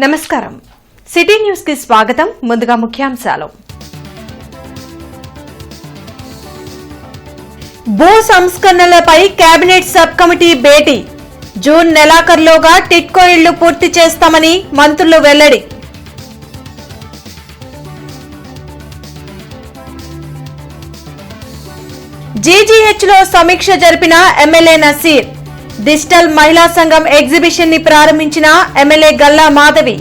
నమస్కారం city news కి స్వాగతం ముందుగా ముఖ్యాంశాలు భూ సంస్కరణలపై కేబినెట్ సబ్ కమిటీ భేటీ జూన్ నెలాఖరులోగా టిట్కో ఇళ్లు పూర్తి చేస్తామని మంత్రులు వెల్లడి జీజీహెచ్ లో సమీక్ష జరిపిన ఎమ్మెల్యే నసీర్ డిజిటల్ మహిళా సంఘం ఎగ్జిబిషన్ ని ప్రారంభించిన ఎమ్మెల్యే గల్లా మాధవి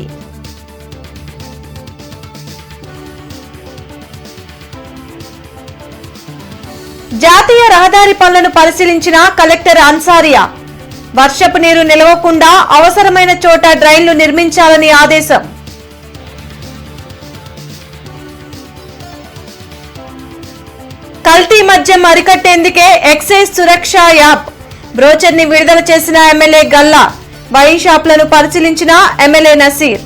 జాతీయ రహదారి పనులను పరిశీలించిన కలెక్టర్ అన్సారియా వర్షపు నీరు నిలవకుండా అవసరమైన చోట డ్రైన్లు నిర్మించాలని ఆదేశం కల్తీ మద్యం అరికట్టేందుకే ఎక్సైజ్ సురక్ష యాప్ బ్రోచర్ ని విడుదల చేసిన ఎమ్మెల్యే గల్లా వైన్ షాపులను పరిశీలించిన ఎమ్మెల్యే నసీర్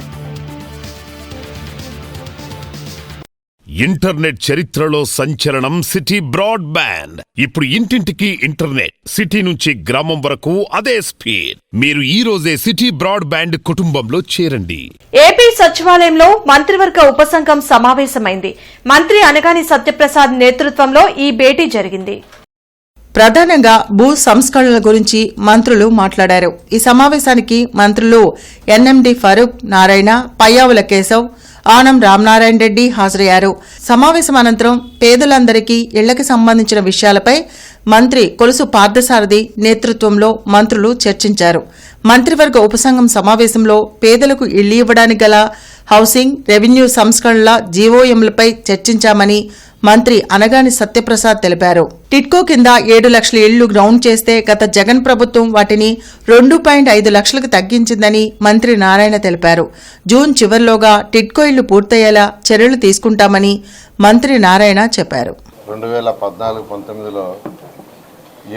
ఇంటర్నెట్ చరిత్రలో సంచలనం సిటీ బ్రాడ్బ్యాండ్. ఇప్పుడు ఇంటింటికి ఇంటర్నెట్, సిటీ నుంచి గ్రామం వరకు అదే స్పీడ్. మీరు ఈ రోజే సిటీ బ్రాడ్బ్యాండ్ కుటుంబంలో చేరండి. ఏపీ సచివాలయంలో మంత్రివర్గ ఉపసంఘం సమావేశమైంది. మంత్రి అనగాని సత్యప్రసాద్ నేతృత్వంలో ఈ భేటీ జరిగింది. ప్రధానంగా భూ సంస్కరణల గురించి మంత్రులు మాట్లాడారు. ఈ సమావేశానికి మంత్రులు ఎన్ఎండి ఫరూక్, నారాయణ, పయ్యావుల కేశవ్, ఆనం రామనారాయణ రెడ్డి హాజరయ్యారు. సమావేశం అనంతరం పేదలందరికీ ఇళ్లకు సంబంధించిన విషయాలపై మంత్రి కొలుసు పార్థసారథి నేతృత్వంలో మంత్రులు చర్చించారు. మంత్రివర్గ ఉపసంఘం సమావేశంలో పేదలకు ఇళ్లు ఇవ్వడానికి గల హౌసింగ్, రెవెన్యూ సంస్కరణల జీవోఎంలపై చర్చించామని మంత్రి అనగాని సత్యప్రసాద్ తెలిపారు. టిట్కో కింద 7 లక్షల ఇళ్లు గ్రౌండ్ చేస్తే గత జగన్ ప్రభుత్వం వాటిని 2.5 లక్షలకు తగ్గించిందని మంత్రి నారాయణ తెలిపారు. జూన్ చివరిలోగా టిట్కో ఇళ్లు పూర్తయ్యేలా చర్యలు తీసుకుంటామని మంత్రి నారాయణ చెప్పారు. 2014-19లో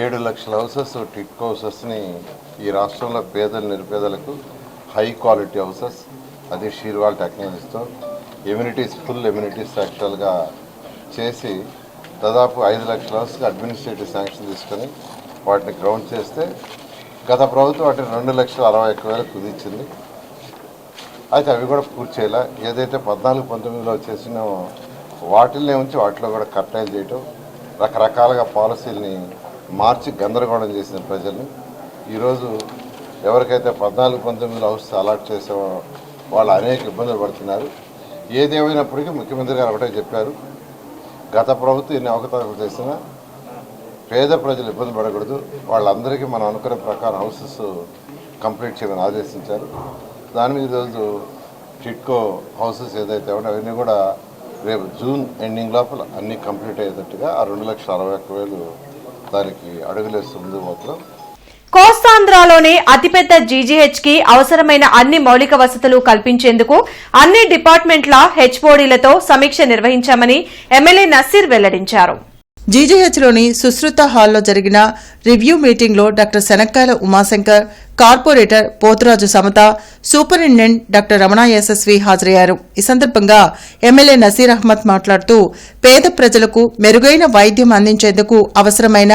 7 లక్షల హౌసెస్ టిట్కో హౌసెస్ని ఈ రాష్ట్రంలో పేదలు నిరుపేదలకు హై క్వాలిటీ హౌసెస్, అది షీర్వాల్ టెక్నాలజీతో ఎమ్యూనిటీస్, ఫుల్ ఎమ్యూనిటీస్ యాక్చువల్గా చేసి దాదాపు 5 లక్షల హౌస్కి అడ్మినిస్ట్రేటివ్ శాంక్షన్ తీసుకొని వాటిని గ్రౌండ్ చేస్తే గత ప్రభుత్వం వాటిని 2,61,000 కుదించింది. అయితే అవి కూడా పూర్తి చేయాల. ఏదైతే 14-19లో చేసినో వాటిల్నే ఉంచి వాటిలో కూడా కట్టాయిలు చేయటం, రకరకాలుగా పాలసీలని మార్చి గందరగోళం చేసిన ప్రజల్ని ఈరోజు ఎవరికైతే 14-19లో హౌస్ అలాట్ చేసామో వాళ్ళు అనేక ఇబ్బందులు పడుతున్నారు. ఏదేమైనప్పటికీ ముఖ్యమంత్రి గారు ఒకటే చెప్పారు, గత ప్రభుత్వం ఎన్ని అవకతవకలు చేసినా పేద ప్రజలు ఇబ్బంది పడకూడదు, వాళ్ళందరికీ మనం అనుకునే ప్రకారం హౌసెస్ కంప్లీట్ చేయమని ఆదేశించారు. దాని మీద ఈరోజు టిట్కో హౌసెస్ ఏదైతే ఉన్నాయో అవన్నీ కూడా రేపు జూన్ ఎండింగ్ లోపల అన్నీ కంప్లీట్ అయ్యేటట్టుగా ఆ 2,61,000 దానికి అడుగులేస్తూ ముందుకు పోతున్నాం. కోస్తాంధ్రలోని అతిపెద్ద జీజీహెచ్ కి అవసరమైన అన్ని మౌలిక వసతులు కల్పించేందుకు అన్ని డిపార్ట్మెంట్ల హెచ్ఓడీలతో సమీక్ష నిర్వహించామని ఎమ్మెల్యే నసీర్ వెల్లడించారు. జీజీహెచ్లోని సుశ్రుత హాల్లో జరిగిన రివ్యూ మీటింగ్లో doctor Shanakkayala Umashankar, corporator Poturaju Samata, superintendent doctor Ramana Yashasvi హాజరయ్యారు. ఈ సందర్భంగా ఎమ్మెల్యే నసీర్ అహ్మద్ మాట్లాడుతూ పేద ప్రజలకు మెరుగైన వైద్యం అందించేందుకు అవసరమైన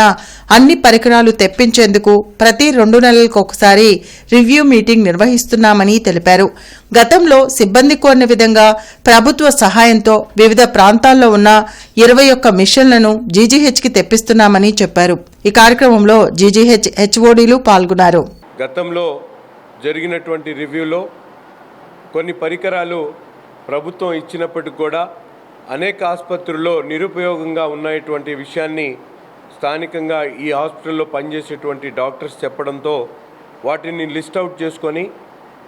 అన్ని పరికరాలు తెప్పించేందుకు ప్రతి 2 నెలలకొకసారి రివ్యూ మీటింగ్ నిర్వహిస్తున్నామని తెలిపారు. గతంలో సిబ్బంది కోరిన విధంగా ప్రభుత్వ సహాయంతో వివిధ ప్రాంతాల్లో ఉన్న 21 మిషన్లను జీజీహెచ్కి తెప్పిస్తున్నామని చెప్పారు. ఈ కార్యక్రమంలో జీజీహెచ్ హెచ్ఓడీలు పాల్గొన్నారు. గతంలో జరిగినటువంటి రివ్యూలో కొన్ని పరికరాలు ప్రభుత్వం ఇచ్చినప్పటికి కూడా అనేక ఆసుపత్రుల్లో నిరుపయోగంగా ఉన్నటువంటి విషయాన్ని స్థానికంగా ఈ హాస్పిటల్లో పనిచేసేటువంటి డాక్టర్స్ చెప్పడంతో వాటిని లిస్ట్ అవుట్ చేసుకొని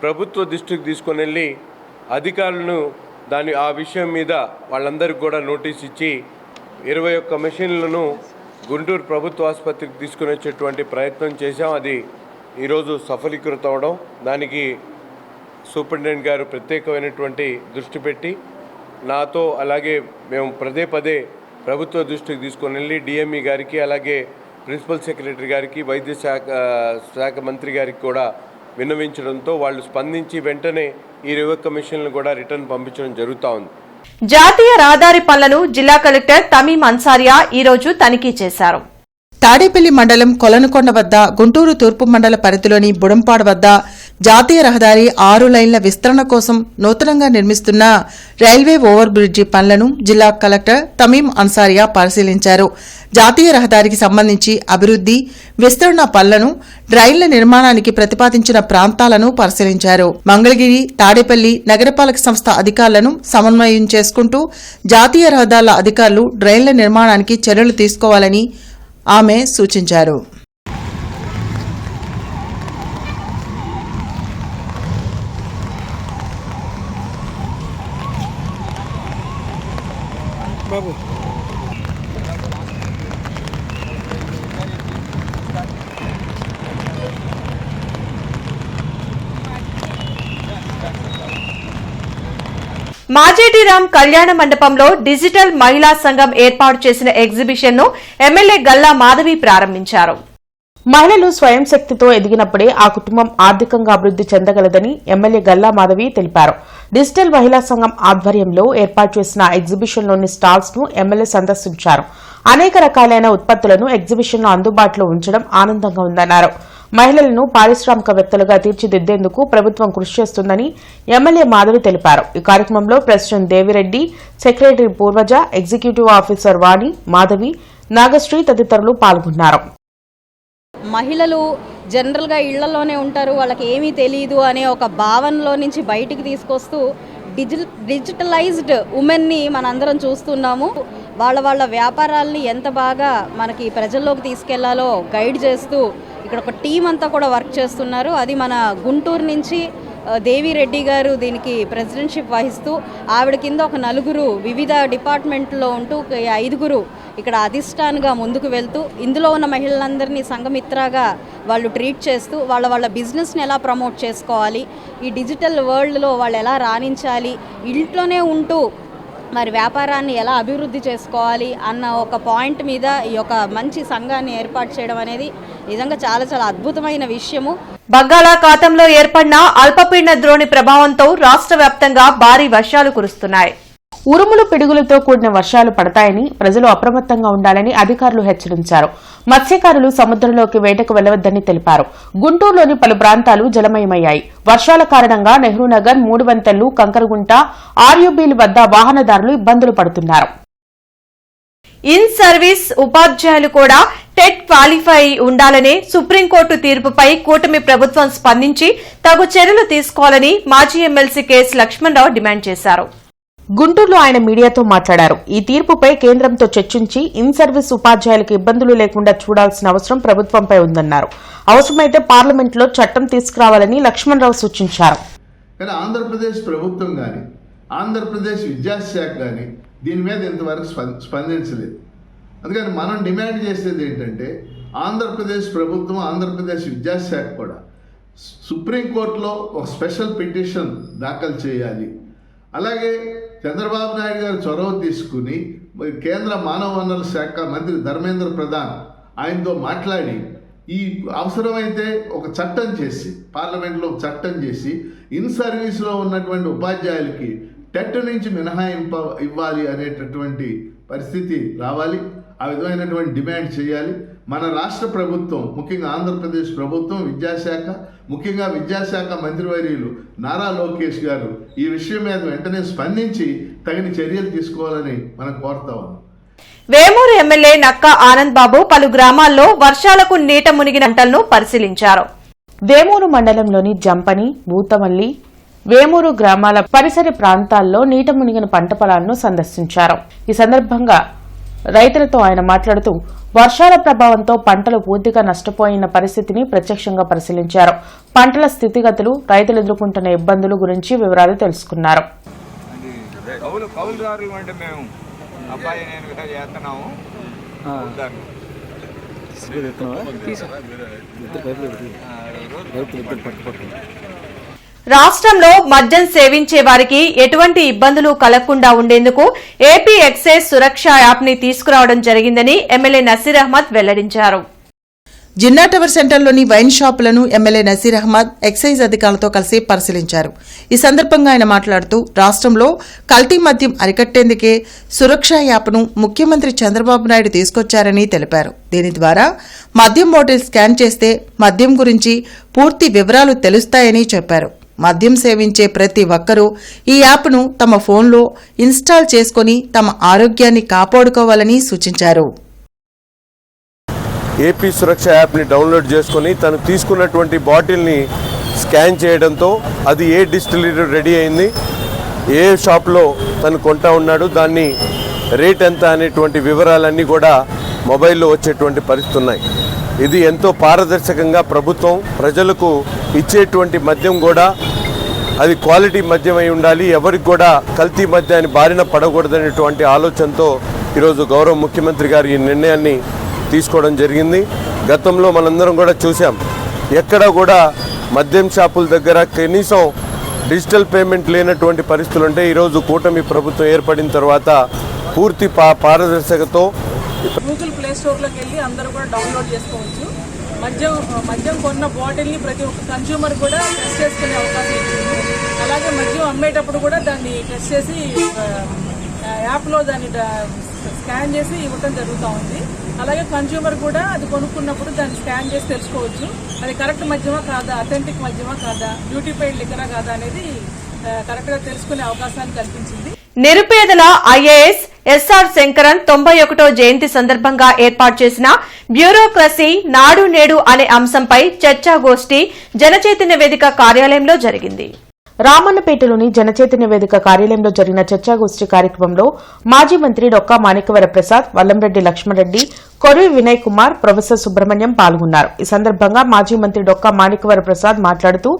ప్రభుత్వ దృష్టికి తీసుకొని వెళ్ళి అధికారులను ఆ విషయం మీద వాళ్ళందరికీ కూడా నోటీస్ ఇచ్చి 21 మెషిన్లను గుంటూరు ప్రభుత్వ ఆసుపత్రికి తీసుకుని వచ్చేటువంటి ప్రయత్నం చేశాం. అది ఈరోజు సఫలీకృతం అవడం, దానికి సూపరింటెండెంట్ గారు ప్రత్యేకమైనటువంటి దృష్టి పెట్టి నాతో అలాగే మేము పదే ప్రభుత్వ దృష్టికి తీసుకొని వెళ్ళి డిఎంఈ గారికి, అలాగే ప్రిన్సిపల్ సెక్రటరీ గారికి, వైద్య శాఖ మంత్రి గారికి కూడా విన్నవించడంతో వాళ్ళు స్పందించి వెంటనే ఈ 21 మిషన్లను కూడా రిటర్న్ పంపించడం జరుగుతూ ఉంది. జాతీయ రహదారి పనులను జిల్లా కలెక్టర్ తమీం అన్సారియా ఈ రోజు తనిఖీ చేశారు. తాడేపల్లి మండలం కొలనుకొండ వద్ద, గుంటూరు తూర్పు మండల పరిధిలోని బుడంపాడు వద్ద జాతీయ రహదారి 6 లైన్ల విస్తరణ కోసం నూతనంగా నిర్మిస్తున్న రైల్వే ఓవర్ బ్రిడ్జి పనులను జిల్లా కలెక్టర్ తమీం అన్సారియా పరిశీలించారు. జాతీయ రహదారికి సంబంధించి అభివృద్ది, విస్తరణ పనులను, రైళ్ల నిర్మాణానికి ప్రతిపాదించిన ప్రాంతాలను పరిశీలించారు. మంగళగిరి, తాడేపల్లి నగరపాలక సంస్థ అధికారులను సమన్వయం చేసుకుంటూ జాతీయ రహదారుల అధికారులు రైళ్ల నిర్మాణానికి చర్యలు తీసుకోవాలని ఆమె సూచించారు. మాజేటిరామ్ కళ్యాణ మండపంలో డిజిటల్ మహిళా సంఘం ఏర్పాటు చేసిన ఎగ్జిబిషన్ ను ఎమ్మెల్యే గల్లా మాధవి ప్రారంభించారు. మహిళలు స్వయం శక్తితో ఎదిగినప్పుడే ఆ కుటుంబం ఆర్థికంగా అభివృద్ది చెందగలదని ఎమ్మెల్యే గల్లా మాధవి తెలిపారు. డిజిటల్ మహిళా సంఘం ఆధ్వర్యంలో ఏర్పాటు చేసిన ఎగ్జిబిషన్లోని స్టాల్స్ ను ఎమ్మెల్యే సందర్శించారు. అనేక రకాలైన ఉత్పత్తులను ఎగ్జిబిషన్లో అందుబాటులో ఉంచడం ఆనందంగా ఉందన్నారు. మహిళలను పారిశ్రామికవేత్తలుగా తీర్చిదిద్దేందుకు ప్రభుత్వం కృషి చేస్తుందని ఎమ్మెల్యే మాధవి తెలిపారు. ఈ కార్యక్రమంలో president Devireddy, secretary Purvaja, executive officer Vani, Madhavi, Nagasri తదితరులు పాల్గొన్నారు. మహిళలు జనరల్గా ఇళ్లలోనే ఉంటారు, వాళ్ళకి ఏమీ తెలియదు అనే ఒక భావనలో నుంచి బయటికి తీసుకొస్తూ డిజిటలైజ్డ్ ఉమెన్ని మనందరం చూస్తున్నాము. వాళ్ళ వ్యాపారాలని ఎంత బాగా మనకి ప్రజల్లోకి తీసుకెళ్లాలో గైడ్ చేస్తూ ఇక్కడ ఒక టీం అంతా కూడా వర్క్ చేస్తున్నారు. అది మన గుంటూరు నుంచి దేవిరెడ్డి గారు దీనికి ప్రెసిడెంట్షిప్ వహిస్తూ, ఆవిడ కింద ఒక 4 వివిధ డిపార్ట్మెంట్లో ఉంటూ 5 ఇక్కడ అధిష్టానంగా ముందుకు వెళ్తూ, ఇందులో ఉన్న మహిళలందరినీ సంఘమిత్రగా వాళ్ళు ట్రీట్ చేస్తూ వాళ్ళ బిజినెస్ని ఎలా ప్రమోట్ చేసుకోవాలి, ఈ డిజిటల్ వరల్డ్లో వాళ్ళు ఎలా రాణించాలి, ఇంట్లోనే ఉంటూ మరి వ్యాపారాన్ని ఎలా అభివృద్ధి చేసుకోవాలి అన్న ఒక పాయింట్ మీద ఈ యొక్క మంచి సంఘాన్ని ఏర్పాటు చేయడం అనేది నిజంగా చాలా చాలా అద్భుతమైన విషయము. బంగాళాఖాతంలో ఏర్పడిన అల్పపీడన ద్రోణి ప్రభావంతో రాష్ట్ర వ్యాప్తంగా భారీ వర్షాలు కురుస్తున్నాయి. ఉరుములు పిడుగులతో కూడిన వర్షాలు పడతాయని ప్రజలు అప్రమత్తంగా ఉండాలని అధికారులు హెచ్చరించారు. మత్స్యకారులు సముద్రంలోకి వేటకు వెళ్లవద్దని తెలిపారు. గుంటూరులోని పలు ప్రాంతాలు జలమయమయ్యాయి. వర్షాల కారణంగా నెహ్రూనగర్, మూడువంతెల్లు, కంకరగుంట, ఆర్యూబీల వద్ద వాహనదారులు ఇబ్బందులు పడుతున్నారు. ఇన్ సర్వీస్ ఉపాధ్యాయులు కూడా టెట్ క్వాలిఫై ఉండాలనే సుప్రీంకోర్టు తీర్పుపై కూటమి ప్రభుత్వం స్పందించి తగు చర్యలు తీసుకోవాలని మాజీ ఎమ్మెల్సీ కేఎస్ లక్ష్మణరావు డిమాండ్ చేశారు. గుంటూరులో ఆయన మీడియాతో మాట్లాడారు. ఈ తీర్పుపై కేంద్రంతో చర్చించి ఇన్ సర్వీస్ ఉపాధ్యాయులకు ఇబ్బందులు లేకుండా చూడాల్సిన అవసరం ప్రభుత్వంపై ఉందన్నారు. అవసరమైతే పార్లమెంట్లో చట్టం తీసుకురావాలని లక్ష్మణరావు సూచించారు. కానీ ఆంధ్రప్రదేశ్ ప్రభుత్వం కానీ, ఆంధ్రప్రదేశ్ విద్యాశాఖ కానీ దీని మీద ఇంతవరకు స్పందించలేదు. అందుకని మనం డిమాండ్ చేసేది ఏంటంటే, ఆంధ్రప్రదేశ్ ప్రభుత్వం, ఆంధ్రప్రదేశ్ విద్యాశాఖ కూడా సుప్రీంకోర్టులో ఒక స్పెషల్ పిటిషన్ దాఖలు చేయాలి. అలాగే చంద్రబాబు నాయుడు గారు చొరవ తీసుకుని కేంద్ర మానవ వనరుల శాఖ మంత్రి ధర్మేంద్ర ప్రధాన్ ఆయనతో మాట్లాడి ఈ అవసరమైతే ఒక చట్టం చేసి, పార్లమెంట్లో ఒక చట్టం చేసి ఇన్ సర్వీస్లో ఉన్నటువంటి ఉపాధ్యాయులకి టెట్ నుంచి మినహాయింపు ఇవ్వాలి అనేటటువంటి పరిస్థితి రావాలి. ఆ విధమైనటువంటి డిమాండ్ చేయాలి. మన రాష్ట్ర ప్రభుత్వం, ముఖ్యంగా ఆంధ్రప్రదేశ్ ప్రభుత్వం, విద్యాశాఖ, ముఖ్యంగా విద్యాశాఖ మంత్రివర్యులు నారా లోకేష్ గారు ఈ విషయం మీద వెంటనే స్పందించి తగిన చర్యలు తీసుకోవాలని మనం కోరుతా ఉన్నాం. వేమూరు ఎమ్మెల్యే నక్కా ఆనంద్ బాబు పలు గ్రామాల్లో వర్షాలకు నీట మునిగిన పంటలను పరిశీలించారు. వేమూరు మండలంలోని జంపని, భూతమల్లి, వేమూరు గ్రామాల పరిసర ప్రాంతాల్లో నీట మునిగిన పంట పొలాలను సందర్శించారు. ఈ సందర్భంగా రైతులతో ఆయన మాట్లాడుతూ వర్షాల ప్రభావంతో పంటలు పూర్తిగా నష్టపోయిన పరిస్థితిని ప్రత్యక్షంగా పరిశీలించారు. పంటల స్థితిగతులు, రైతులు ఎదుర్కొంటున్న ఇబ్బందుల గురించి వివరాలు తెలుసుకున్నారు. రాష్ట్రంలో మద్యం సేవించే వారికి ఎటువంటి ఇబ్బందులు కలగకుండా ఉండేందుకు ఏపీ ఎక్సైజ్ సురక్ష యాప్ ని తీసుకురావడం జరిగిందని ఎమ్మెల్యే నసీర్ అహ్మద్ వెల్లడించారు. జిన్నా టవర్ సెంటర్లోని వైన్ షాపులను ఎమ్మెల్యే నసీర్ అహ్మద్ ఎక్సైజ్ అధికారులతో కలిసి పరిశీలించారు. ఈ సందర్భంగా ఆయన మాట్లాడుతూ రాష్ట్రంలో కల్తీ మద్యం అరికట్టేందుకే సురక్ష యాప్ను ముఖ్యమంత్రి చంద్రబాబు నాయుడు తీసుకొచ్చారని తెలిపారు. దీని ద్వారా మద్యం బాటిల్ స్కాన్ చేస్తే మద్యం గురించి పూర్తి వివరాలు తెలుస్తాయని చెప్పారు. మద్యం సేవించే ప్రతి ఒక్కరూ ఈ యాప్ను తమ ఫోన్లో ఇన్స్టాల్ చేసుకుని తమ ఆరోగ్యాన్ని కాపాడుకోవాలని సూచించారు. ఏపీ సురక్ష యాప్ని డౌన్లోడ్ చేసుకొని తను తీసుకున్నటువంటి బాటిల్ని స్కాన్ చేయడంతో అది ఏ డిస్టిలరీ రెడీ అయింది, ఏ షాప్లో తను కొంటా ఉన్నాడు, దాన్ని రేట్ ఎంత అనేటువంటి వివరాలన్నీ కూడా మొబైల్లో వచ్చేటువంటి పరిస్థితి ఉన్నాయి. ఇది ఎంతో పారదర్శకంగా ప్రభుత్వం ప్రజలకు ఇచ్చేటువంటి మద్యం కూడా అది క్వాలిటీ మద్యం అయి ఉండాలి, ఎవరికి కూడా కల్తీ మద్యాన్ని బారిన పడకూడదనేటువంటి ఆలోచనతో ఈరోజు గౌరవ ముఖ్యమంత్రి గారు ఈ నిర్ణయాన్ని తీసుకోవడం జరిగింది. గతంలో మనందరం కూడా చూసాం, ఎక్కడ కూడా మద్యం షాపుల దగ్గర కనీసం డిజిటల్ పేమెంట్ లేనటువంటి పరిస్థితులు ఉంటే ఈరోజు కూటమి ప్రభుత్వం ఏర్పడిన తర్వాత పూర్తి పారదర్శకతో గూగుల్ ప్లే స్టోర్లోకి వెళ్ళి అందరూ కూడా డౌన్లోడ్ చేసుకోవచ్చు. మద్యం కొన్న బాటిల్ని ప్రతి ఒక్క కన్స్యూమర్ కూడా టెస్ట్ చేసుకునే అవకాశం ఇచ్చింది. అలాగే మద్యం అమ్మేటప్పుడు కూడా దాన్ని టెస్ట్ చేసి యాప్లో దాన్ని స్కాన్ చేసి ఇవ్వటం జరుగుతూ ఉంది. అలాగే కన్స్యూమర్ కూడా అది కొనుక్కున్నప్పుడు దాన్ని స్కాన్ చేసి తెలుసుకోవచ్చు, అది కరెక్ట్ మద్యమా కాదా, అథెంటిక్ మద్యమా కాదా, డ్యూటీ పెయిడ్ లిక్కరా కాదా అనేది కరెక్ట్గా తెలుసుకునే అవకాశాన్ని కల్పించింది. నిరుపేదల ఐఏఎస్ ఎస్ఆర్ శంకరన్ 91వ జయంతి సందర్భంగా ఏర్పాటు చేసిన బ్యూరోక్రసీ నాడు నేడు అనే అంశంపై చర్చాగోష్ఠి జనచైతన్య వేదిక కార్యాలయంలో జరిగింది. రామన్నపేటలోని జనచైతన్య వేదిక కార్యాలయంలో జరిగిన చర్చాగోష్ఠి కార్యక్రమంలో మాజీ మంత్రి డొక్కా మాణిక్యవర ప్రసాద్, వల్లంరెడ్డి లక్ష్మణరెడ్డి, కొరవి వినయ్ కుమార్, ప్రొఫెసర్ సుబ్రహ్మణ్యం పాల్గొన్నారు. ఈ సందర్భంగా మాజీ మంత్రి డొక్కా మాణిక్యవర ప్రసాద్ మాట్లాడుతూ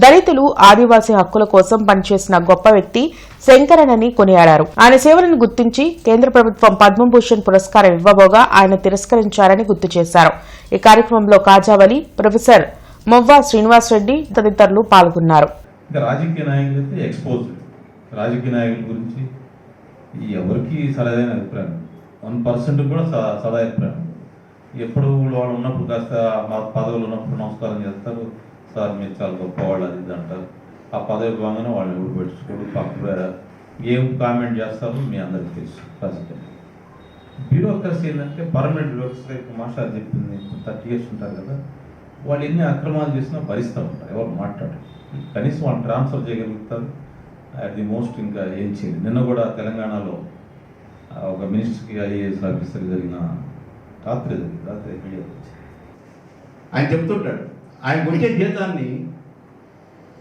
దళితులు, ఆదివాసీ హక్కుల కోసం పనిచేసిన గొప్ప వ్యక్తి శంకరన్ కొనియాడారు. ఆయన సేవలను గుర్తించి కేంద్ర ప్రభుత్వం పద్మభూషణ్ పురస్కారం ఇవ్వబోగా ఆయన తిరస్కరించారని గుర్తు చేశారు. ఈ కార్యక్రమంలో కాజావలి, ప్రొఫెసర్ మొవ్వా శ్రీనివాసరెడ్డి తదితరులు పాల్గొన్నారు. ఇంకా రాజకీయ నాయకులైతే ఎక్స్పోజ్, రాజకీయ నాయకుల గురించి ఎవరికి సరైన అభిప్రాయం 1% కూడా సదా అభిప్రాయం. ఎప్పుడు వాళ్ళు ఉన్నప్పుడు కాస్త మా పదవులు ఉన్నప్పుడు నమస్కారం చేస్తారు, సార్ మీరు చాలా గొప్పవాళ్ళు అది ఇది అంటారు. ఆ పదవి భాగంగా వాళ్ళు ఎవరు పెట్టుకోరు, పక్క ఏం కామెంట్ చేస్తారో మీ అందరికీ తెలుసు. రాజకీయ బ్యూరోక్రసీ ఏంటంటే పర్మనెంట్ బ్యూరోక్రసీ, మాస్టర్ చెప్పింది 30 years ఉంటారు కదా, వాళ్ళు ఎన్ని అక్రమాలు చేసినా భరిస్తూ ఉంటారు, ఎవరు మాట్లాడరు, కనీసం వాళ్ళు ట్రాన్స్ఫర్ చేయగలుగుతారు. అట్ ది మోస్ట్ ఇంకా ఏం చేయలేదు. నిన్న కూడా తెలంగాణలో ఒక మినిస్టర్కి ఐఏఎస్ ఆఫీసర్ జరిగిన రాత్రి ఆయన చెప్తుంటాడు, ఆయనకు వచ్చే జీతాన్ని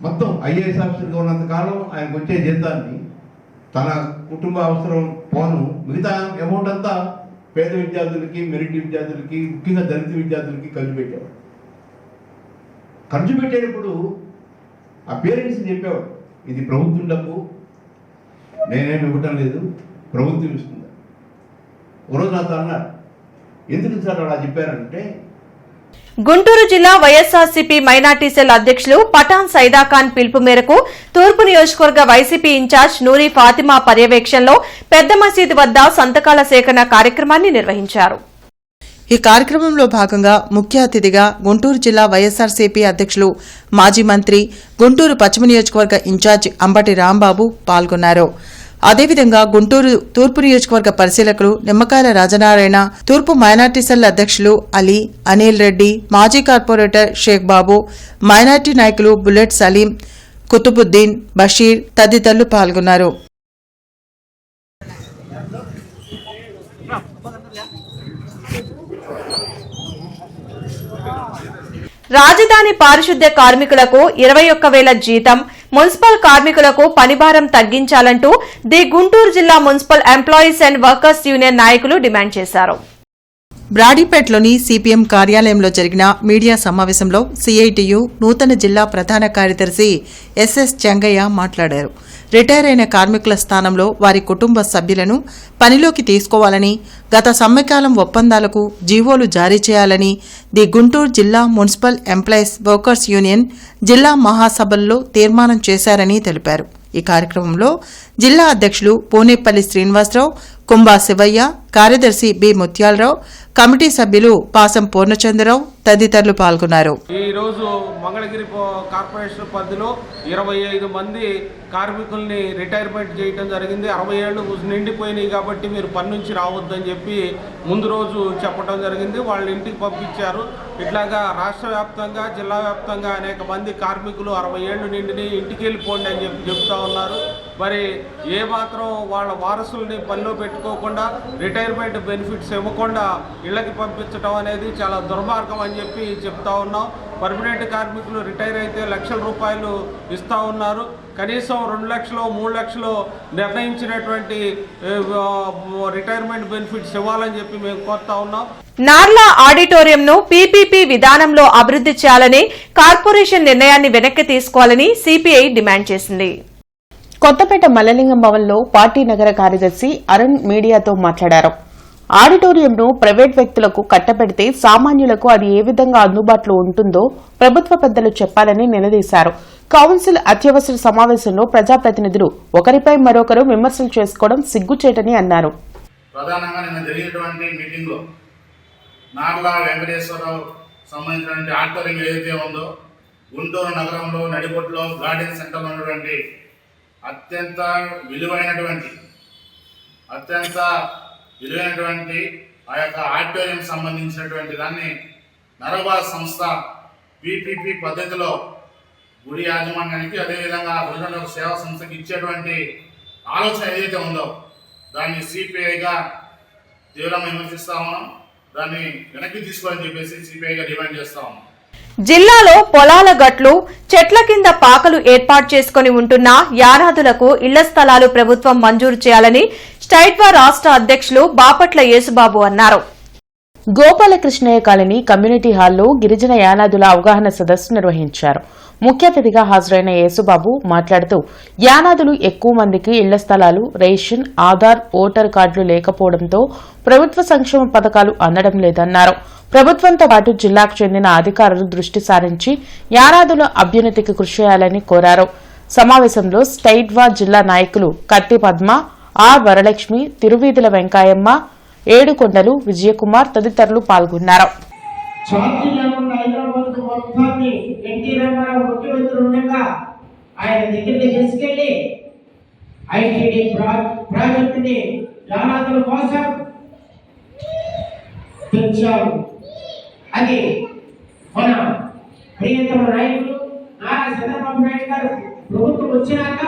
మొత్తం ఐఏఎస్ ఆఫీసర్గా ఉన్నంత కాలం ఆయనకు వచ్చే జీతాన్ని తన కుటుంబ అవసరం పోను మిగతా అమౌంట్ అంతా పేద విద్యార్థులకి, మెరిట్ విద్యార్థులకి, ముఖ్యంగా దళిత విద్యార్థులకి ఖర్చు పెట్టేవాడు. ఖర్చు పెట్టేటప్పుడు ఆ పేరెంట్స్ని చెప్పేవాడు, ఇది ప్రభుత్వం డబ్బు, నేనేమి ఇవ్వటం లేదు, ప్రభుత్వం ఇస్తుంది. ఒకరోజు నాతో అన్నారు, ఎందుకు సార్ అలా చెప్పారంటే, గుంటూరు జిల్లా వైఎస్ఆర్సీపీ మైనార్టీ సెల్ అధ్యక్షులు పఠాన్ సైదాఖాన్ పిలుపు మేరకు తూర్పు నియోజకవర్గ వైసీపీ ఇన్ఛార్జ్ నూరి ఫాతిమా పర్యవేక్షణలో పెద్ద మసీదు వద్ద సంతకాల సేకరణ కార్యక్రమాన్ని నిర్వహించారు. ఈ కార్యక్రమంలో భాగంగా ముఖ్య అతిథిగా గుంటూరు జిల్లా వైఎస్ఆర్సీపీ అధ్యక్షులు మాజీ మంత్రి, గుంటూరు పశ్చిమ నియోజకవర్గ ఇన్ఛార్జి అంబటి రాంబాబు పాల్గొన్నారు. అదేవిధంగా గుంటూరు తూర్పు నియోజకవర్గ పరిశీలకులు నిమ్మకాయల రాజనారాయణ, తూర్పు మైనార్టీ సెల్ అధ్యక్షులు అలీ, అనిల్ రెడ్డి, మాజీ కార్పొరేటర్ షేక్ బాబు, మైనార్టీ నాయకులు బుల్లెట్ సలీం, కుతుబుద్దీన్, బషీర్ తదితరులు పాల్గొన్నారు. రాజధాని పారిశుద్ధ్య కార్మికులకు 21,000 జీతం, మున్సిపల్ కార్మికులకు పనిభారం తగ్గించాలంటూ ది గుంటూరు జిల్లా municipal employees and workers union నాయకులు డిమాండ్ చేశారు. బ్రాడీపేటలోని సిపిఎం కార్యాలయంలో జరిగిన మీడియా సమావేశంలో సిఐటియు నూతన జిల్లా ప్రధాన కార్యదర్శి ఎస్ఎస్ చెంగయ్య మాట్లాడారు. రిటైర్ అయిన కార్మికుల స్థానంలో వారి కుటుంబ సభ్యులను పనిలోకి తీసుకోవాలని, గత సమ్మెకాలం ఒప్పందాలకు జీవోలు జారీ చేయాలని ది గుంటూరు జిల్లా మున్సిపల్ ఎంప్లాయీస్ వర్కర్స్ యూనియన్ జిల్లా మహాసభల్లో తీర్మానం చేశారని తెలిపారు. ఈ కార్యక్రమంలో జిల్లా అధ్యక్షులు పూనేపల్లి శ్రీనివాసరావు, కుంభా శివయ్య, కార్యదర్శి బి ముత్యాలరావు, కమిటీ సభ్యులు పాసం పూర్ణచంద్రరావు తదితరులు పాల్గొన్నారు. ఈ రోజు మంగళగిరి కార్పొరేషన్ పరిధిలో 25 మంది కార్మికుల్ని రిటైర్మెంట్ చేయడం జరిగింది. 60 ఏళ్ళు నిండిపోయినాయి కాబట్టి మీరు పని నుంచి రావద్దని చెప్పి ముందు రోజు చెప్పడం జరిగింది. వాళ్ళ ఇంటికి పంపించారు. ఇట్లాగా రాష్ట్ర వ్యాప్తంగా, జిల్లా వ్యాప్తంగా అనేక మంది కార్మికులు 60 ఏళ్ళు నిండిని ఇంటికి వెళ్ళిపోండి అని చెప్పి చెప్తా ఉన్నారు. మరి ఏమాత్రం వాళ్ళ వారసుల్ని పనిలో పెట్టుకోకుండా, రిటైర్మెంట్ బెనిఫిట్స్ ఇవ్వకుండా ఇళ్ళకి పంపించడం అనేది చాలా దుర్మార్గం అని చెప్పి చెప్తా ఉన్నాం. పర్మనెంట్ కార్మికులు రిటైర్ అయితే లక్షల రూపాయలు ఇస్తూ ఉన్నారు. కనీసం 2 లక్షలు 3 లక్షలు నిర్ణయించినటువంటి రిటైర్మెంట్ బెనిఫిట్స్ ఇవ్వాలని చెప్పి మేము కోరుతా ఉన్నాం. నార్లా ఆడిటోరియంను పీపీపీ విధానంలో అభివృద్ది చేయాలని, కార్పొరేషన్ నిర్ణయాన్ని వెనక్కి తీసుకోవాలని సిపిఐ డిమాండ్ చేసింది. కొత్తపేట మల్లలింగం భవన్లో పార్టీ నగర కార్యదర్శి అరుణ్ మీడియాతో మాట్లాడారు. ఆడిటోరియంను ప్రైవేట్ వ్యక్తులకు కట్టబెడితే సామాన్యులకు అది ఏ విధంగా అందుబాటులో ఉంటుందో ప్రభుత్వ పెద్దలు చెప్పాలని నిలదీశారు. కౌన్సిల్ అత్యవసర సమావేశంలో ప్రజాప్రతినిధులు ఒకరిపై మరొకరు విమర్శలు చేసుకోవడం సిగ్గుచేటని అన్నారు. ప్రధానంగా నిన్న జరిగినటువంటి మీటింగ్ లో నార్లా వెంకటేశ్వరరావు సంబంధించినటువంటి ఆడిటోరియం ఏదైతే ఉందో, గుంటూరు నగరంలో నడిబొట్టులో గార్డెన్ సెంటర్ ఉన్నటువంటి అత్యంత విలువైనటువంటి ఆ యొక్క ఆడిటోరియం సంబంధించినటువంటి దాన్ని నరబా సంస్థ పీపీపీ పద్ధతిలో గుడి యాజమాన్యానికి, అదేవిధంగా గుడిలో సేవా సంస్థకి ఇచ్చేటువంటి ఆలోచన ఏదైతే ఉందో దాన్ని సిపిఐగా తీవ్రంగా విమర్శిస్తా ఉన్నాం. దాన్ని వెనక్కి తీసుకోవాలని చెప్పేసి సిపిఐగా డిమాండ్ చేస్తా ఉన్నాం. జిల్లాలో పొలాల గట్లు, చెట్ల కింద పాకలు ఏర్పాటు చేసుకుని ఉంటున్న యానాదులకు ఇళ్ల స్థలాలు ప్రభుత్వం మంజూరు చేయాలని స్టైట్వా రాష్ట్ర అధ్యక్షులు బాపట్ల యేసుబాబు అన్నారు. గోపాలకృష్ణయ్య కాలనీ కమ్యూనిటీ హాల్లో గిరిజన యానాదుల అవగాహన సదస్సు నిర్వహించారు. ముఖ్య అతిథిగా హాజరైన యేసుబాబు మాట్లాడుతూ యానాదులు ఎక్కువ మందికి ఇళ్ల స్థలాలు, రేషన్, ఆధార్, ఓటర్ కార్డులు లేకపోవడంతో ప్రభుత్వ సంక్షేమ పథకాలు అందడం లేదన్నారు. ప్రభుత్వంతో పాటు జిల్లాకు చెందిన అధికారులు దృష్టి సారించి యానాదుల అభ్యున్నతికి కృషి చేయాలని కోరారు. సమావేశంలో స్టైట్వా జిల్లా నాయకులు కత్తి పద్మ, ఆర్ వరలక్ష్మి, తిరువీధుల వెంకాయమ్మ, ఏడుకొండలు, విజయకుమార్ తదితరులు పాల్గొన్నారు. అది మన ప్రియతమ నాయకులు నారా చంద్రబాబు నాయుడు గారు ప్రభుత్వం వచ్చినాక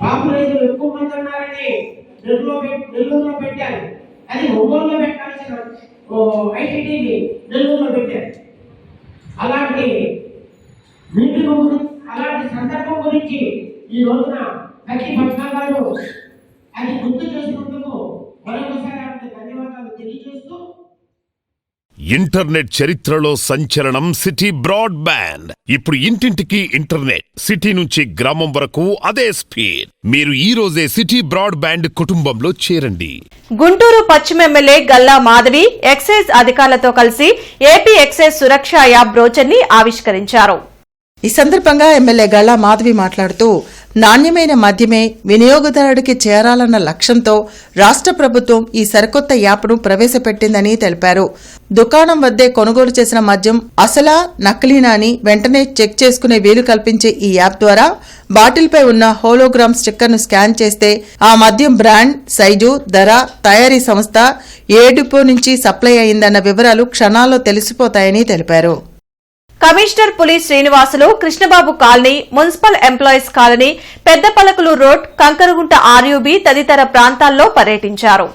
పాపులేషన్ ఎక్కువ మంది ఉన్నారని నెల్లూరులో పెట్టారు. అది ఒంగోలులో పెట్టాల్సిన ఐటీడీని నెల్లూరులో పెట్టారు. అలాంటి సందర్భం గురించి ఈ రోజున ప్రతి పక్షాలు అది గుర్తు చేసినందుకు మరొకసారి ధన్యవాదాలు తెలియజేస్తూ, ఇంటర్నెట్ చరిత్రలో సంచలనం సిటీ బ్రాడ్బ్యాండ్. ఇప్పుడు ఇంటింటికి ఇంటర్నెట్, సిటీ నుంచి గ్రామం వరకు అదే స్పీడ్. మీరు ఈ రోజే సిటీ బ్రాడ్బ్యాండ్ కుటుంబంలో చేరండి. గుంటూరు పశ్చిమ ఎమ్మెల్యే గల్లా మాధవి ఎక్సైజ్ అధికారులతో కలిసి ఏపీ ఎక్సైజ్ సురక్ష యాప్ బ్రోచర్ ని ఆవిష్కరించారు. ఈ సందర్భంగా ఎమ్మెల్యే గల్లా మాధవి మాట్లాడుతూ నాణ్యమైన మద్యమే వినియోగదారుడికి చేరాలన్న లక్ష్యంతో రాష్ట్ర ప్రభుత్వం ఈ సరికొత్త యాప్ను ప్రవేశపెట్టిందని తెలిపారు. దుకాణం వద్దే కొనుగోలు చేసిన మద్యం అసలా నకిలీనా అని వెంటనే చెక్ చేసుకునే వీలు కల్పించే ఈ యాప్ ద్వారా బాటిల్పై ఉన్న హోలోగ్రామ్ స్టిక్కర్ను స్కాన్ చేస్తే ఆ మద్యం బ్రాండ్, సైజు, ధర, తయారీ సంస్థ, ఏ డిపో నుంచి సప్లై అయిందన్న వివరాలు క్షణాల్లో తెలిసిపోతాయని తెలిపారు. Commissioner Puli Srinivasulu Krishnababu colony, municipal employees colony, Peddapalakalu road, Kankaraguntha RUB తదితర ప్రాంతాల్లో పర్యటించారు.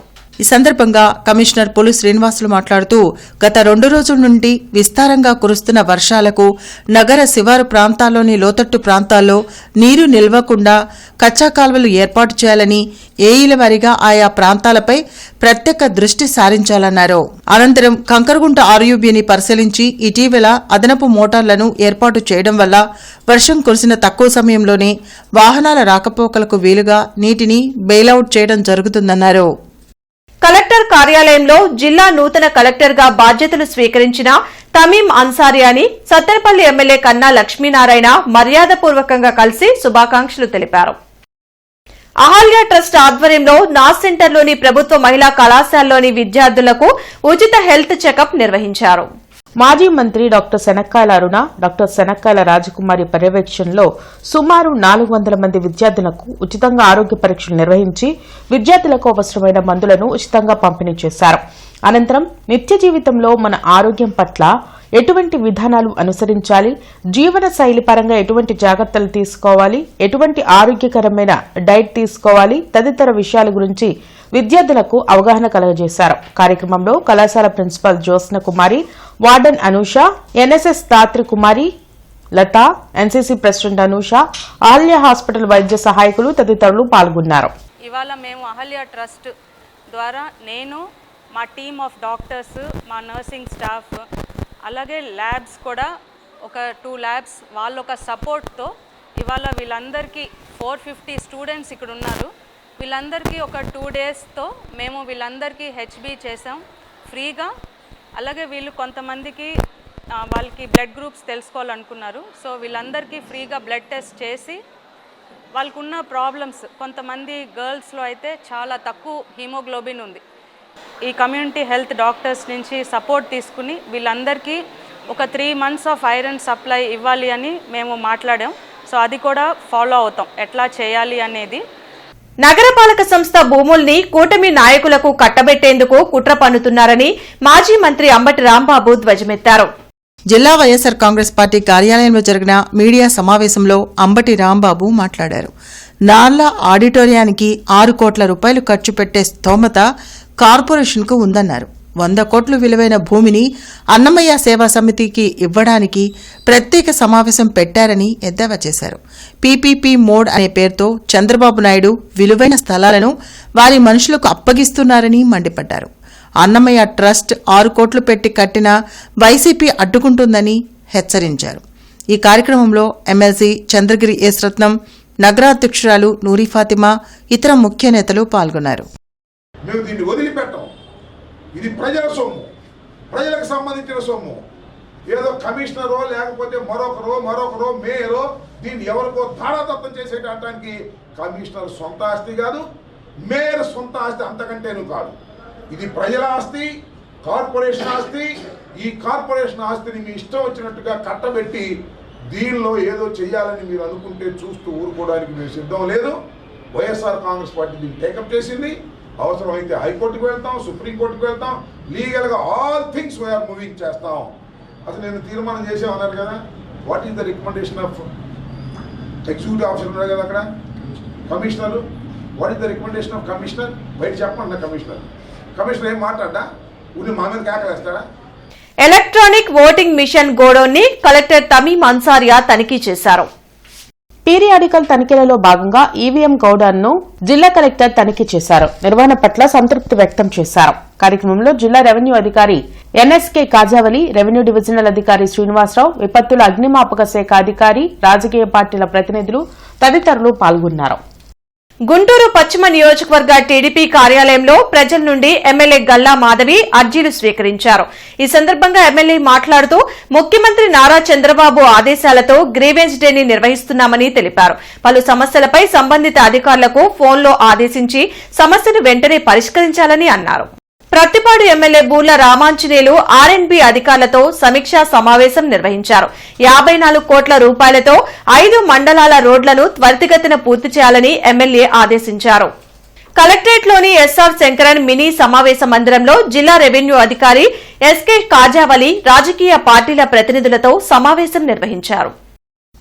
ఈ సందర్భంగా కమిషనర్ పులి శ్రీనివాసులు మాట్లాడుతూ గత 2 రోజుల నుండి విస్తారంగా కురుస్తున్న వర్షాలకు నగర శివారు ప్రాంతాల్లోని లోతట్టు ప్రాంతాల్లో నీరు నిల్వకుండా కచ్చా కాల్వలు ఏర్పాటు చేయాలని, ఏఈల వారీగా ఆయా ప్రాంతాలపై ప్రత్యేక దృష్టి సారించాలన్నారు. అనంతరం కంకరగుంట ఆర్యూబీని పరిశీలించి ఇటీవల అదనపు మోటార్లను ఏర్పాటు చేయడం వల్ల వర్షం కురిసిన తక్కువ సమయంలోనే వాహనాల రాకపోకలకు వీలుగా నీటిని బెయిలౌట్ చేయడం జరుగుతుందన్నారు. కలెక్టర్ కార్యాలయంలో జిల్లా నూతన కలెక్టర్గా బాధ్యతలు స్వీకరించిన తమీం అన్సారియాని సత్తెనపల్లి ఎమ్మెల్యే కన్నా లక్ష్మీనారాయణ మర్యాదపూర్వకంగా కలిసి శుభాకాంక్షలు తెలిపారు. అహల్య ట్రస్ట్ ఆధ్వర్యంలో నాస్ సెంటర్లోని ప్రభుత్వ మహిళా కళాశాలలోని విద్యార్థులకు ఉచిత హెల్త్ చెకప్ నిర్వహించారు. మాజీ మంత్రి డాక్టర్ శనక్కాయల అరుణ, డాక్టర్ శనక్కాయల రాజకుమారి పర్యవేక్షణలో సుమారు 400 మంది విద్యార్థులకు ఉచితంగా ఆరోగ్య పరీక్షలు నిర్వహించి విద్యార్థులకు అవసరమైన మందులను ఉచితంగా పంపిణీ చేశారు. అనంతరం నిత్య జీవితంలో మన ఆరోగ్యం పట్ల ఎటువంటి విధానాలు అనుసరించాలి, జీవన శైలి పరంగా ఎటువంటి జాగ్రత్తలు తీసుకోవాలి, ఎటువంటి ఆరోగ్యకరమైన డైట్ తీసుకోవాలి తదితర విషయాల గురించి విద్యార్థులకు అవగాహన కలగజేశారు. కార్యక్రమంలో కళాశాల principal Jyotsna Kumari, warden Anusha, NSS Dhatri Kumari, Latha, NCC president Anusha, Ahalya hospital వైద్య సహాయకులు తదితరులు పాల్గొన్నారు. ఇవాళ మేము అహల్య ట్రస్ట్ ద్వారా నేను, మా టీమ్ ఆఫ్ డాక్టర్స్, మా నర్సింగ్ స్టాఫ్, అలాగే ల్యాబ్స్ కూడా ఒక 2 ల్యాబ్స్ వాళ్ళ ఒక సపోర్ట్తో ఇవాళ వీళ్ళందరికీ 450 స్టూడెంట్స్ ఇక్కడ ఉన్నారు. వీళ్ళందరికీ ఒక 2 డేస్తో మేము వీళ్ళందరికీ హెచ్బీ చేసాం ఫ్రీగా. అలాగే వీళ్ళు కొంతమందికి వాళ్ళకి బ్లడ్ గ్రూప్స్ తెలుసుకోవాలనుకున్నారు. సో వీళ్ళందరికీ ఫ్రీగా బ్లడ్ టెస్ట్ చేసి వాళ్ళకున్న ప్రాబ్లమ్స్, కొంతమంది గర్ల్స్లో అయితే చాలా తక్కువ హీమోగ్లోబిన్ ఉంది. ఈ కమ్యూనిటీ హెల్త్ డాక్టర్స్ నుంచి సపోర్ట్ తీసుకుని వీళ్ళందరికీ ఒక 3 months ఆఫ్ ఐరన్ సప్లై ఇవ్వాలి అని మేము మాట్లాడాం. సో అది కూడా ఫాలో అవుతాం ఎట్లా చేయాలి అనేది. నగరపాలక సంస్థ భూముల్ని కూటమి నాయకులకు కట్టబెట్టేందుకు కుట్ర పన్నుతున్నారని మాజీ మంత్రి అంబటి రాంబాబు ధ్వజమెత్తారు. జిల్లా వైఎస్సార్ కాంగ్రెస్ పార్టీ కార్యాలయంలో జరిగిన మీడియా సమావేశంలో అంబటి రాంబాబు మాట్లాడారు. నార్ల ఆడిటోరియానికి 6 కోట్ల రూపాయలు ఖర్చు పెట్టే స్తోమత కార్పొరేషన్కు ఉందన్నారు. 100 కోట్ల విలువైన భూమిని అన్నమయ్య సేవా సమితికి ఇవ్వడానికి ప్రత్యేక సమావేశం పెట్టారని ఎద్దేవా చేశారు. పీపీపీ మోడ్ అనే పేరుతో చంద్రబాబు నాయుడు విలువైన స్థలాలను వారి మనుషులకు అప్పగిస్తున్నారని మండిపడ్డారు. అన్నమయ్య ట్రస్ట్ 6 కోట్లు పెట్టి కట్టినా వైసీపీ అడ్డుకుంటుందని హెచ్చరించారు. ఈ కార్యక్రమంలో ఎమ్మెల్సీ చంద్రగిరి ఎస్ రత్నం, నగరాధ్యక్షురాలు నూరి ఫాతిమా, ఇతర ముఖ్య నేతలు పాల్గొన్నారు. మేము దీన్ని వదిలిపెట్టాం. ఇది ప్రజల సొమ్ము, ప్రజలకు సంబంధించిన సొమ్ము. ఏదో కమిషనరో లేకపోతే మరొకరో మేయరో దీన్ని ఎవరికో ధారాదత్తం చేసేటానికి కమిషనర్ సొంత ఆస్తి కాదు, మేయర్ సొంత ఆస్తి అంతకంటేనూ కాదు. ఇది ప్రజల ఆస్తి, కార్పొరేషన్ ఆస్తి. ఈ కార్పొరేషన్ ఆస్తిని మీ ఇష్టం వచ్చినట్టుగా కట్టబెట్టి దీనిలో ఏదో చేయాలని మీరు అనుకుంటే చూస్తూ ఊరుకోవడానికి మేము సిద్ధం లేదు. వైఎస్ఆర్ కాంగ్రెస్ పార్టీ దీన్ని టేకప్ చేసింది. అవసరమైతే హైకోర్టుకు వెళ్తాం, సుప్రీంకోర్టుకు వెళ్తాం, లీగల్గా ఆల్ థింగ్స్ వీఆర్ మూవింగ్ చేస్తాం. అసలు నేను తీర్మానం చేసామన్నారు కదా, what is the recommendation of executive officer ఉన్నారు కదా అక్కడ commissioner, what is the recommendation of commissioner? బయట చెప్పండి. కమిషనర్ ఏం మాట్లాడా? ఊరి మా మీద కేకలేస్తాడా? ఎలక్ట్రానిక్ ఓటింగ్ మిషన్ గోడౌన్ ని కలెక్టర్ తమీం అన్సారియా తనిఖీ చేశారు. పీరియాడికల్ తనిఖీలలో భాగంగా ఈవీఎం గోడౌన్ను జిల్లా కలెక్టర్ తనిఖీ చేశారు. నిర్వహణ పట్ల సంతృప్తి వ్యక్తం చేశారు. కార్యక్రమంలో జిల్లా రెవెన్యూ అధికారి ఎన్ఎస్కే కాజావలి, రెవెన్యూ డివిజనల్ అధికారి శ్రీనివాసరావు, విపత్తుల అగ్నిమాపక శాఖ అధికారి, రాజకీయ పార్టీల ప్రతినిధులు తదితరులు పాల్గొన్నారు. గుంటూరు పశ్చిమ నియోజకవర్గ టీడీపీ కార్యాలయంలో ప్రజల నుండి ఎమ్మెల్యే గల్లా మాధవి అర్జీలు స్వీకరించారు. ఈ సందర్భంగా ఎమ్మెల్యే మాట్లాడుతూ ముఖ్యమంత్రి నారా చంద్రబాబు ఆదేశాలతో గ్రీవెన్స్ డేని నిర్వహిస్తున్నామని తెలిపారు. పలు సమస్యలపై సంబంధిత అధికారులకు ఫోన్లో ఆదేశించి సమస్యను వెంటనే పరిష్కరించాలని అన్నారు. ప్రత్తిపాడు ఎమ్మెల్యే బూర్ల రామాంజనేయులు ఆర్ఎండ్బి అధికారులతో సమీక్షా సమావేశం నిర్వహించారు. 54 కోట్ల రూపాయలతో 5 మండలాల రోడ్లను త్వరితగతిన పూర్తి చేయాలని ఎమ్మెల్యే ఆదేశించారు. కలెక్టరేట్లోని ఎస్ఆర్ శంకరన్ మినీ సమావేశ మందిరంలో జిల్లా రెవెన్యూ అధికారి ఎస్కే కాజావలి రాజకీయ పార్టీల ప్రతినిధులతో సమావేశం నిర్వహించారు.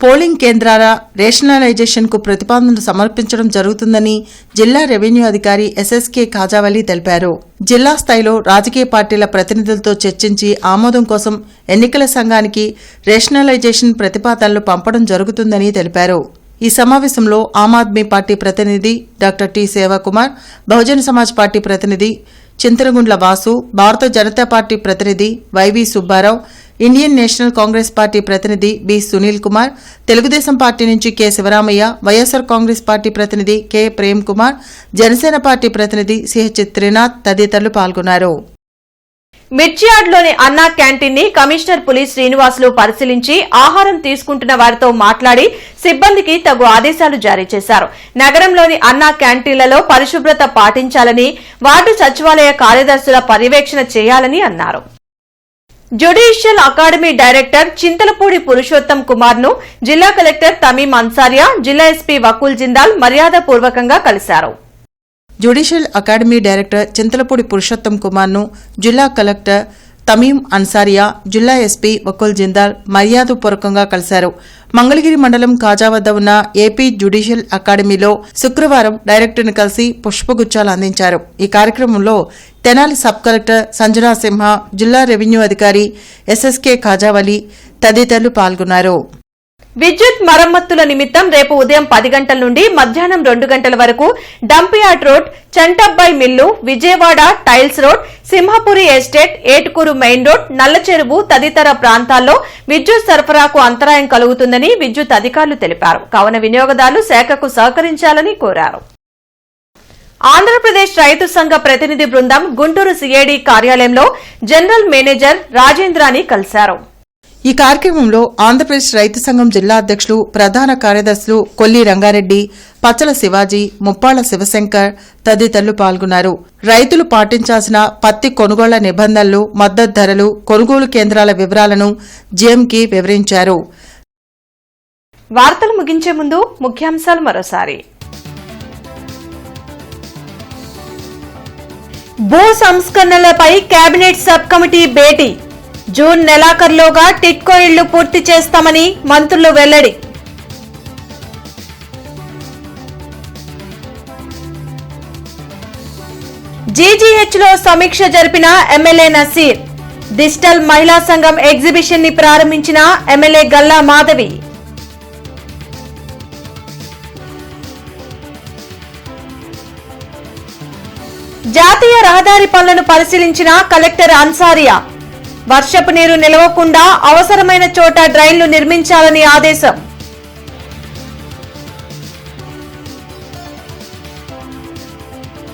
పోలింగ్ కేంద్రాల రేషనలైజేషన్కు ప్రతిపాదనలు సమర్పించడం జరుగుతుందని జిల్లా రెవెన్యూ అధికారి ఎస్ఎస్కే కాజావలి తెలిపారు. జిల్లా స్థాయిలో రాజకీయ పార్టీల ప్రతినిధులతో చర్చించి ఆమోదం కోసం ఎన్నికల సంఘానికి రేషనలైజేషన్ ప్రతిపాదనలు పంపడం జరుగుతుందని తెలిపారు. ఈ సమావేశంలో ఆమ్ ఆద్మీ పార్టీ ప్రతినిధి doctor T Sevakumar, Bahujan Samaj Party ప్రతినిధి చింతరగుండ్ల వాసు, భారత జనతా పార్టీ ప్రతినిధి YV Subbarao, Indian National Congress Party ప్రతినిధి బి సునీల్ కుమార్, తెలుగుదేశం పార్టీ నుంచి K Sivaramayya, YSR Congress Party ప్రతినిధి కె ప్రేమ్ కుమార్, జనసేన పార్టీ ప్రతినిధి సిహెచ్ త్రినాథ్ తదితరులు పాల్గొన్నారు. మిర్చియాడ్లోని అన్నా క్యాంటీన్ ని కమిషనర్ పులి శ్రీనివాసులు పరిశీలించి ఆహారం తీసుకుంటున్న వారితో మాట్లాడి సిబ్బందికి తగు ఆదేశాలు జారీ చేశారు. నగరంలోని అన్నా క్యాంటీన్లలో పరిశుభ్రత పాటించాలని, వార్డు సచివాలయ కార్యదర్శుల పర్యవేక్షణ చేయాలని అన్నారు. Judicial academy director Chintalapudi Purushottam Kumar ను జిల్లా కలెక్టర్ తమీం అన్సారియా, జిల్లా ఎస్పీ వకూల్ జిందాల్ మర్యాదపూర్వకంగా కలిశారు. Judicial academy director Chintalapudi Purushottam Kumar ను జిల్లా కలెక్టర్ తమీం అన్సారియా, జిల్లా ఎస్పీ వకుల్ జిందాల్ మర్యాదపూర్వకంగా కలిశారు. మంగళగిరి మండలం కాజా వద్ద ఉన్న ఏపీ జ్యుడిషియల్ అకాడమీలో శుక్రవారం డైరెక్టర్ను కలిసి పుష్పగుచ్చాలు అందించారు. ఈ కార్యక్రమంలో తెనాలి సబ్ కలెక్టర్ సంజనా సింహ, జిల్లా రెవెన్యూ అధికారి ఎస్ఎస్కే ఖాజావలి తదితరులు పాల్గొన్నారు. విద్యుత్ మరమ్మతుల నిమిత్తం రేపు ఉదయం 10 గంటల నుండి మధ్యాహ్నం 2 గంటల వరకు dump yard road, Chantabbai mill, Vijayawada tiles road, Simhapuri estate, Etukuru main road, Nallacheruvu తదితర ప్రాంతాల్లో విద్యుత్ సరఫరాకు అంతరాయం కలుగుతుందని విద్యుత్ అధికారులు తెలిపారు. కావున వినియోగదారులు శాఖకు సహకరించాలని కోరారు. ఆంధ్రప్రదేశ్ రైతు సంఘ ప్రతినిధి బృందం గుంటూరు సిఐడి కార్యాలయంలో జనరల్ మేనేజర్ రాజేంద్రాని కలిశారు. ఈ కార్యక్రమంలో ఆంధ్రప్రదేశ్ రైతు సంఘం జిల్లా అధ్యక్షులు, ప్రధాన కార్యదర్శులు కొల్లి రంగారెడ్డి, పచ్చల శివాజీ, ముప్పాళ్ల శివశంకర్ తదితరులు పాల్గొన్నారు. రైతులు పాటించాల్సిన పత్తి కొనుగోళ్ల నిబంధనలు, మద్దతు ధరలు, కొనుగోలు కేంద్రాల వివరాలను జీఎంకి వివరించారు. వార్తలు ముగించే ముందు ముఖ్యాంశాలు మరోసారి. భూ సంస్కరణలపై కేబినెట్ సబ్ కమిటీ భేటీ. జూన్ నెలాఖరులోగా టిట్కో ఇళ్లు పూర్తి చేస్తామని మంత్రులు వెల్లడి. జీజీహెచ్లో సమీక్ష జరిపిన ఎమ్మెల్యే నసీర్. డిజిటల్ మహిళా సంఘం ఎగ్జిబిషన్ ని ప్రారంభించిన ఎమ్మెల్యే గల్లా మాధవి. జాతీయ రహదారి పనులను పరిశీలించిన కలెక్టర్ అన్సారియా. వర్షపు నీరు నిలవకుండా అవసరమైన చోట డ్రైన్లు నిర్మించాలని ఆదేశం.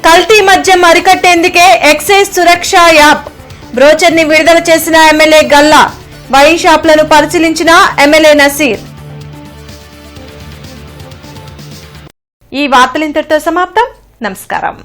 కల్తీ మద్యం అరికట్టేందుకే ఎక్సైజ్ సురక్ష యాప్ బ్రోచర్ ని విడుదల చేసిన ఎమ్మెల్యే గల్లా. వైన్ షాపులను పరిశీలించిన ఎమ్మెల్యే నసీర్. ఈ వార్తలు ఇంతటితో సమాప్తం. నమస్కారం.